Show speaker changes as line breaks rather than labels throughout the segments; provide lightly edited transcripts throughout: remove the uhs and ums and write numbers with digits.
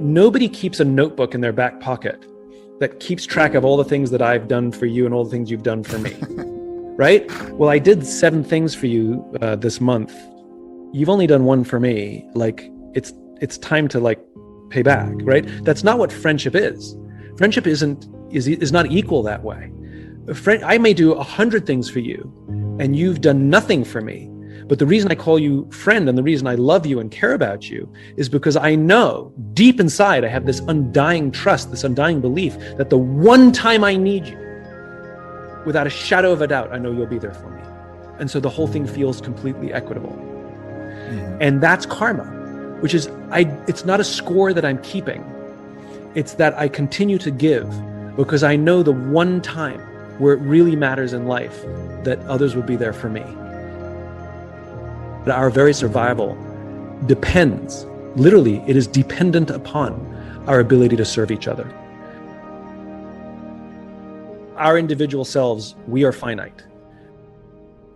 nobody keeps a notebook in their back pocket that keeps track of all the things that I've done for you and all the things you've done for me. Right? Well, I did 7 things for you this month. You've only done 1 for me. Like, it's time to like pay back, right? That's not what friendship is. Friendship is not equal that way. I may do 100 things for you and you've done nothing for me. But the reason I call you friend and the reason I love you and care about you is because I know deep inside I have this undying trust, this undying belief that the one time I need you, without a shadow of a doubt, I know you'll be there for me. And so the whole thing feels completely equitable. And that's karma, which is, it's not a score that I'm keeping. It's that I continue to give because I know the one time where it really matters in life that others will be there for me. That our very survival depends, literally, it is dependent upon our ability to serve each other. Our individual selves, we are finite.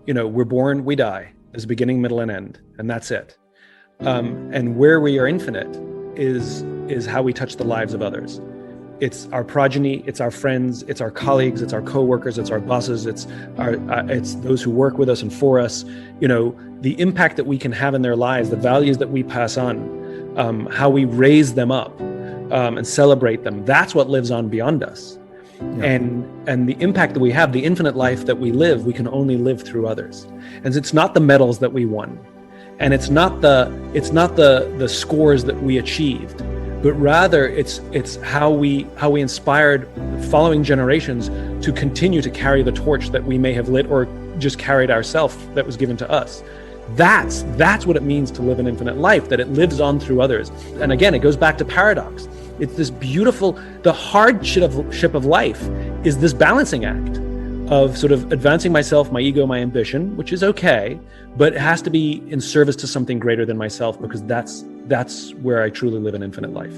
We're born, we die. There's a beginning, middle, and end, and that's it. And where we are infinite is how we touch the lives of others. It's our progeny, it's our friends, it's our colleagues, it's our coworkers, it's our bosses, it's those who work with us and for us. The impact that we can have in their lives, the values that we pass on, how we raise them up and celebrate them. That's what lives on beyond us. Yeah. And the impact that we have, the infinite life that we live, we can only live through others. And it's not the medals that we won, and it's not the scores that we achieved, but rather it's how we inspired following generations to continue to carry the torch that we may have lit or just carried ourselves that was given to us. That's what it means to live an infinite life, that it lives on through others. And again, it goes back to paradox. It's this beautiful, the hardship of life is this balancing act of sort of advancing myself, my ego, my ambition, which is okay, but it has to be in service to something greater than myself, because that's where I truly live an infinite life.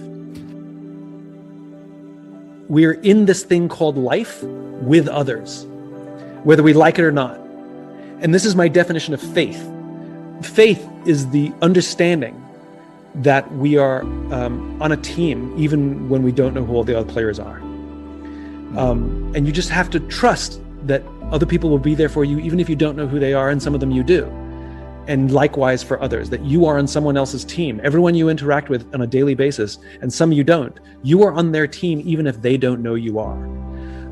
We're in this thing called life with others, whether we like it or not. And this is my definition of faith. Faith is the understanding that we are on a team, even when we don't know who all the other players are. And you just have to trust that other people will be there for you, even if you don't know who they are, and some of them you do. And likewise for others, that you are on someone else's team. Everyone you interact with on a daily basis, and some you don't, you are on their team even if they don't know you are.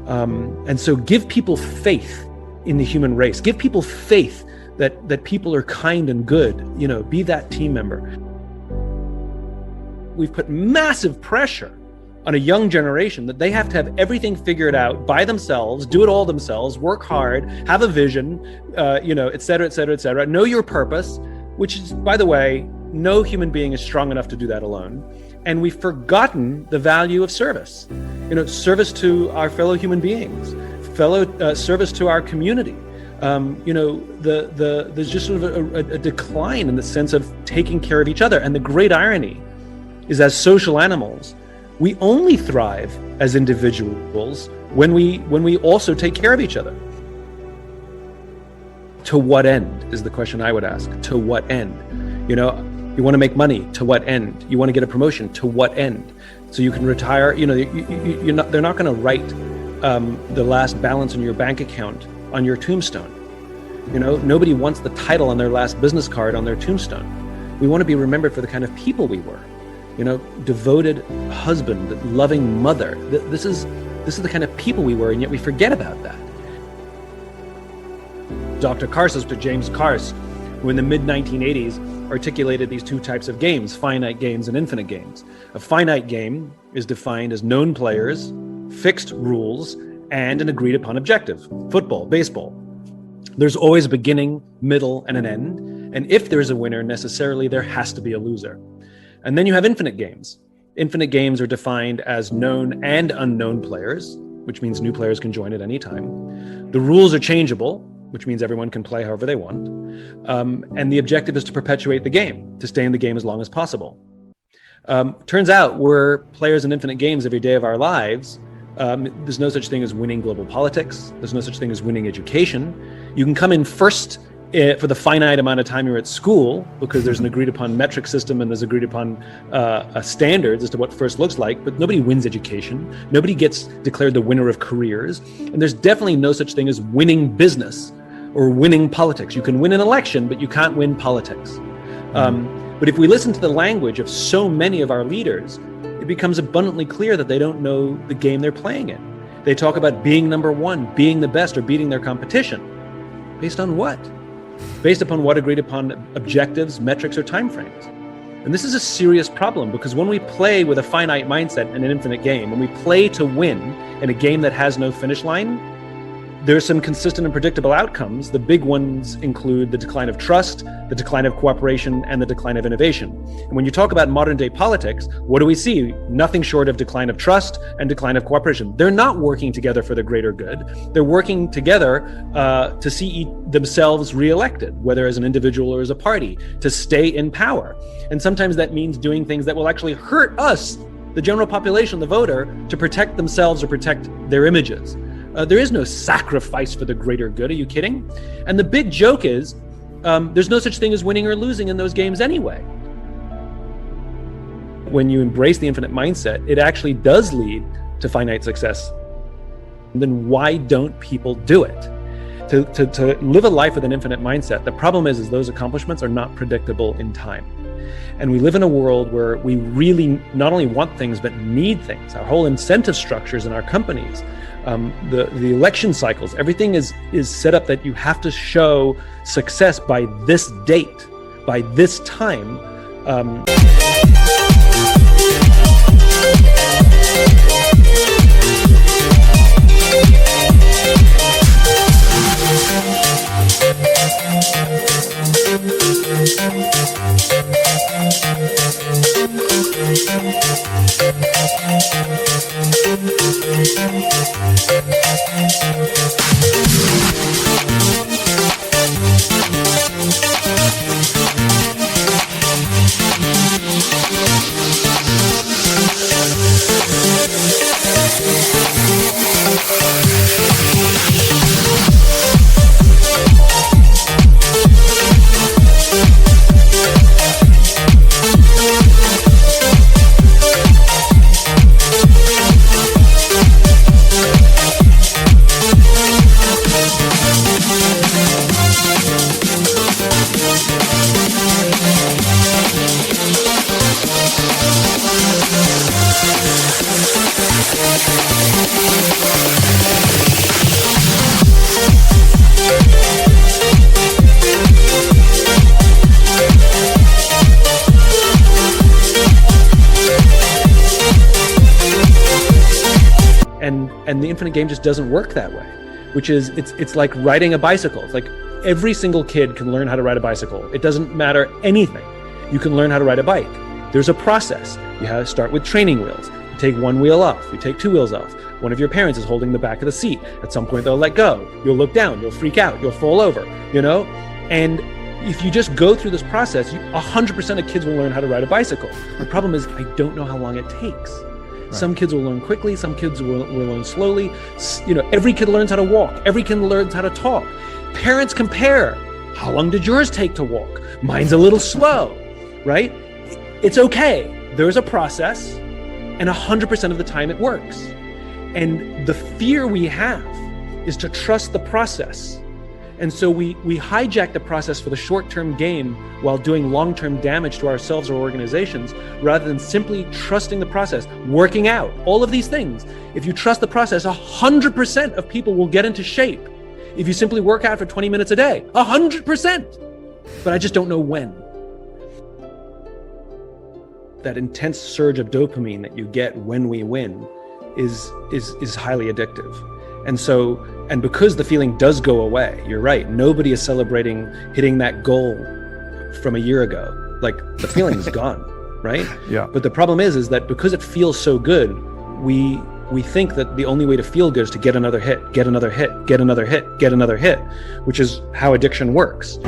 And so give people faith in the human race. Give people faith that people are kind and good, be that team member. We've put massive pressure on a young generation that they have to have everything figured out by themselves, do it all themselves, work hard, have a vision, et cetera, et cetera, et cetera. Know your purpose, which is, by the way, no human being is strong enough to do that alone. And we've forgotten the value of service, service to our fellow human beings, service to our community. There's just sort of a decline in the sense of taking care of each other. And the great irony is, as social animals, we only thrive as individuals when we also take care of each other. To what end is the question I would ask. To what end? You want to make money. To what end? You want to get a promotion. To what end? So you can retire. They're not going to write the last balance in your bank account on your tombstone. Nobody wants the title on their last business card on their tombstone. We want to be remembered for the kind of people we were. Devoted husband, loving mother. This is the kind of people we were, and yet we forget about that. Dr. James Carse, who in the mid-1980s articulated these two types of games, finite games and infinite games. A finite game is defined as known players, fixed rules, and an agreed-upon objective. Football, baseball. There's always a beginning, middle, and an end. And if there's a winner, necessarily there has to be a loser. And then you have infinite games. Infinite games are defined as known and unknown players, which means new players can join at any time. The rules are changeable, which means everyone can play however they want. And the objective is to perpetuate the game, to stay in the game as long as possible. Turns out we're players in infinite games every day of our lives. There's no such thing as winning global politics. There's no such thing as winning education. You can come in first for the finite amount of time you're at school, because there's an agreed upon metric system and there's agreed upon standards as to what first looks like, but nobody wins education. Nobody gets declared the winner of careers. And there's definitely no such thing as winning business or winning politics. You can win an election, but you can't win politics. But if we listen to the language of so many of our leaders, it becomes abundantly clear that they don't know the game they're playing in. They talk about being number one, being the best, or beating their competition. Based on what? Based upon what agreed upon objectives, metrics, or timeframes. And this is a serious problem, because when we play with a finite mindset in an infinite game, when we play to win in a game that has no finish line, there are some consistent and predictable outcomes. The big ones include the decline of trust, the decline of cooperation, and the decline of innovation. And when you talk about modern day politics, what do we see? Nothing short of decline of trust and decline of cooperation. They're not working together for the greater good. They're working together to see themselves reelected, whether as an individual or as a party, to stay in power. And sometimes that means doing things that will actually hurt us, the general population, the voter, to protect themselves or protect their images. There is no sacrifice for the greater good. Are you kidding? And the big joke is there's no such thing as winning or losing in those games anyway. When you embrace the infinite mindset, it actually does lead to finite success. Then why don't people do it? To live a life with an infinite mindset, the problem is those accomplishments are not predictable in time. And we live in a world where we really not only want things, but need things. Our whole incentive structures in our companies, the election cycles, everything is set up that you have to show success by this date, by this time. And the infinite game just doesn't work that way, which is it's like riding a bicycle. It's like every single kid can learn how to ride a bicycle. It doesn't matter anything. You can learn how to ride a bike. There's a process. You have to start with training wheels. You take one wheel off. You take two wheels off. One of your parents is holding the back of the seat. At some point, they'll let go. You'll look down. You'll freak out. You'll fall over, And if you just go through this process, 100% of kids will learn how to ride a bicycle. The problem is I don't know how long it takes. Right. Some kids will learn quickly. Some kids will learn slowly. Every kid learns how to walk. Every kid learns how to talk. Parents compare. How long did yours take to walk? Mine's a little slow, right? It's okay. There's a process, and 100% of the time it works. And the fear we have is to trust the process. And so we hijack the process for the short-term gain while doing long-term damage to ourselves or organizations, rather than simply trusting the process, working out, all of these things. If you trust the process, 100% of people will get into shape. If you simply work out for 20 minutes a day, 100%. But I just don't know when. That intense surge of dopamine that you get when we win is highly addictive. And because the feeling does go away, you're right, nobody is celebrating hitting that goal from a year ago. Like, the feeling's gone, right?
Yeah.
But the problem is that because it feels so good, we think that the only way to feel good is to get another hit, get another hit, get another hit, get another hit, which is how addiction works.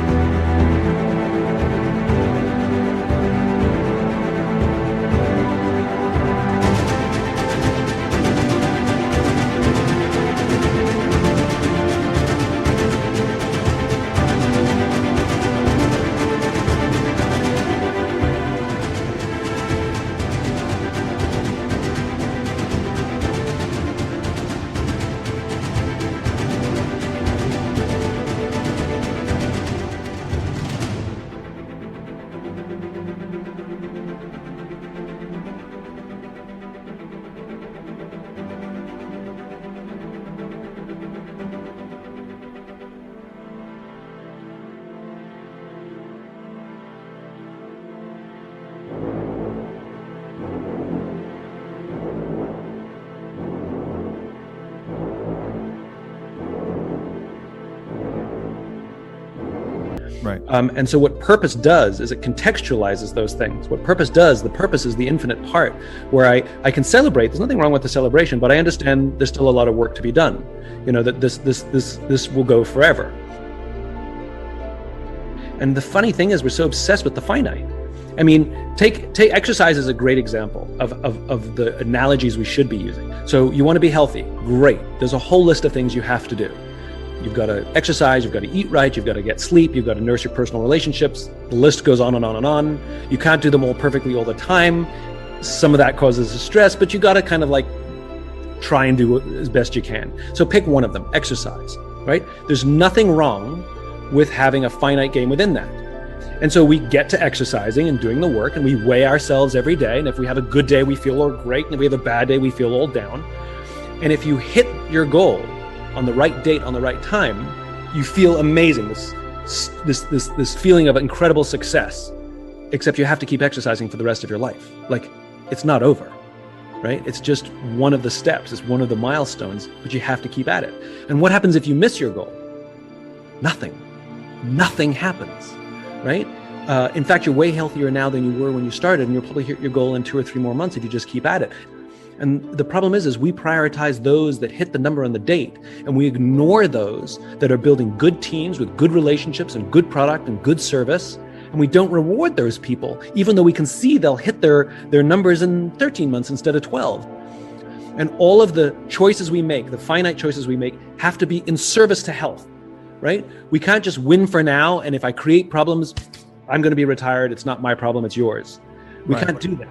Right.
And so what purpose does is it contextualizes those things. What purpose does, the purpose is the infinite part where I can celebrate. There's nothing wrong with the celebration, but I understand there's still a lot of work to be done. That this will go forever. And the funny thing is, we're so obsessed with the finite. I mean, take exercise as a great example of the analogies we should be using. So you want to be healthy, great. There's a whole list of things you have to do. You've got to exercise, you've got to eat right, you've got to get sleep, you've got to nurture personal relationships. The list goes on and on and on. You can't do them all perfectly all the time. Some of that causes stress, but you got to kind of like try and do as best you can. So pick one of them, exercise, right? There's nothing wrong with having a finite game within that. And so we get to exercising and doing the work, and we weigh ourselves every day. And if we have a good day, we feel all great. And if we have a bad day, we feel all down. And if you hit your goal on the right date, on the right time, you feel amazing. This feeling of incredible success, except you have to keep exercising for the rest of your life. Like, it's not over, right? It's just one of the steps. It's one of the milestones, but you have to keep at it. And what happens if you miss your goal? Nothing happens, right? In fact, you're way healthier now than you were when you started, and you'll probably hit your goal in 2 or 3 more months if you just keep at it. And the problem is we prioritize those that hit the number on the date, and we ignore those that are building good teams with good relationships and good product and good service. And we don't reward those people, even though we can see they'll hit their numbers in 13 months instead of 12. And all of the choices we make, the finite choices we make, have to be in service to health, right? We can't just win for now, and if I create problems, I'm going to be retired. It's not my problem, it's yours. We can't do that.